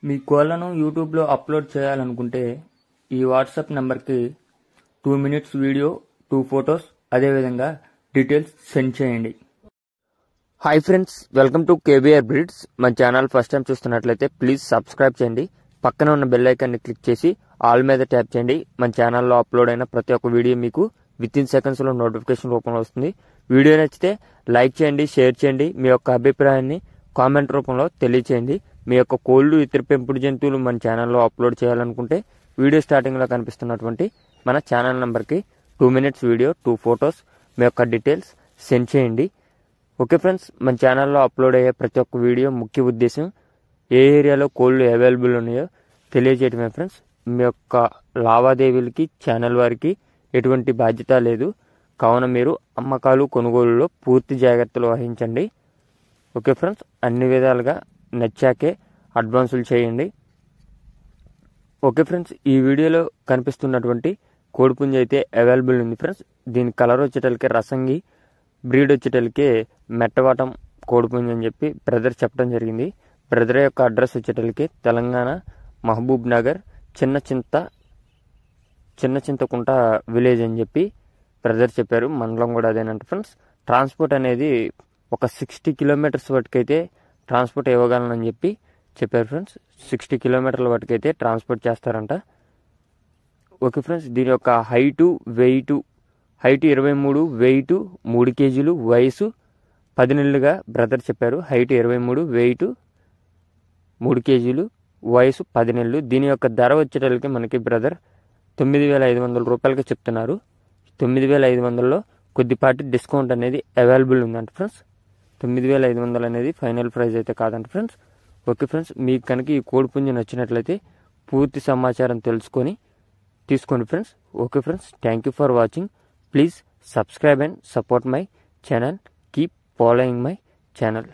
మీ కోళ్లను యూట్యూబ్లో అప్లోడ్ చేయాలనుకుంటే ఈ వాట్సాప్ నెంబర్కి 2 మినిట్స్ వీడియో, 2 ఫొటోస్, అదేవిధంగా డీటెయిల్స్ సెండ్ చేయండి. Hi friends, welcome to KBR breeds. మన ఛానల్ ఫస్ట్ టైం చూస్తున్నట్లయితే ప్లీజ్ సబ్స్క్రైబ్ చేయండి. పక్కన ఉన్న బెల్ ఐకాన్ని క్లిక్ చేసి ఆల్ మీద ట్యాప్ చేయండి. మన ఛానల్లో అప్లోడ్ అయిన ప్రతి ఒక్క వీడియో మీకు విత్ ఇన్ సెకండ్స్లో నోటిఫికేషన్ రూపంలో వస్తుంది. వీడియో నచ్చితే లైక్ చేయండి, షేర్ చేయండి. మీ యొక్క అభిప్రాయాన్ని కామెంట్ రూపంలో తెలియచేయండి. మీ యొక్క కోళ్ళు, ఇతర పెంపుడు జంతువులు మన ఛానల్లో అప్లోడ్ చేయాలనుకుంటే వీడియో స్టార్టింగ్లో కనిపిస్తున్నటువంటి మన ఛానల్ నెంబర్కి 2 మినిట్స్ వీడియో, 2 ఫొటోస్, మీ యొక్క డీటెయిల్స్ సెండ్ చేయండి. ఓకే ఫ్రెండ్స్, మన ఛానల్లో అప్లోడ్ అయ్యే ప్రతి ఒక్క వీడియో ముఖ్య ఉద్దేశం ఏ ఏరియాలో కోళ్ళు అవైలబుల్ ఉన్నాయో తెలియజేయడమే ఫ్రెండ్స్. మీ యొక్క లావాదేవీలకి ఛానల్ వారికి ఎటువంటి బాధ్యత లేదు. కావున మీరు అమ్మకాలు, కొనుగోలులో పూర్తి జాగ్రత్తలు వహించండి. ఓకే ఫ్రెండ్స్, అన్ని విధాలుగా నచ్చాకే అడ్వాన్సులు చేయండి. ఓకే ఫ్రెండ్స్, ఈ వీడియోలో కనిపిస్తున్నటువంటి కోడిపుంజ అయితే అవైలబుల్ ఉంది ఫ్రెండ్స్. దీని కలర్ వచ్చేటలకే రసంగి, బ్రీడ్ వచ్చేటలకే మెట్టవాటం కోడిపుంజ అని చెప్పి బ్రదర్ చెప్పడం జరిగింది. బ్రదర్ యొక్క అడ్రస్ వచ్చేటలకి తెలంగాణ మహబూబ్ నగర్ చిన్న చింతకుంట విలేజ్ అని చెప్పి బ్రదర్ చెప్పారు. మండలం కూడా అదేనంట ఫ్రెండ్స్. ట్రాన్స్పోర్ట్ అనేది ఒక 60 కిలోమీటర్స్ వరకైతే ట్రాన్స్పోర్ట్ ఇవ్వగలనని చెప్పి చెప్పారు ఫ్రెండ్స్. 60 కిలోమీటర్ల వరకైతే ట్రాన్స్పోర్ట్ చేస్తారంట. ఓకే ఫ్రెండ్స్, దీని యొక్క హైటు 23, వెయిట్ 3 కేజీలు, వయసు 10 నెలలుగా బ్రదర్ చెప్పారు. హైట్ 23, వెయిట్ 3 కేజీలు, వయసు 10 నెలలు. దీని యొక్క ధర వచ్చేటలకి మనకి బ్రదర్ 9,500 రూపాయలకి చెప్తున్నారు. 9,500లో కొద్దిపాటి డిస్కౌంట్ అనేది అవైలబుల్ ఉందంట ఫ్రెండ్స్. 9,500 అనేది ఫైనల్ ప్రైస్ అయితే కాదంట ఫ్రెండ్స్. ఓకే ఫ్రెండ్స్, మీకు కనుక ఈ కోడిపుంజ నచ్చినట్లయితే పూర్తి సమాచారం తెలుసుకొని తీసుకోండి friends. Okay friends, thank you for watching. Please subscribe and support my channel. Keep following my channel.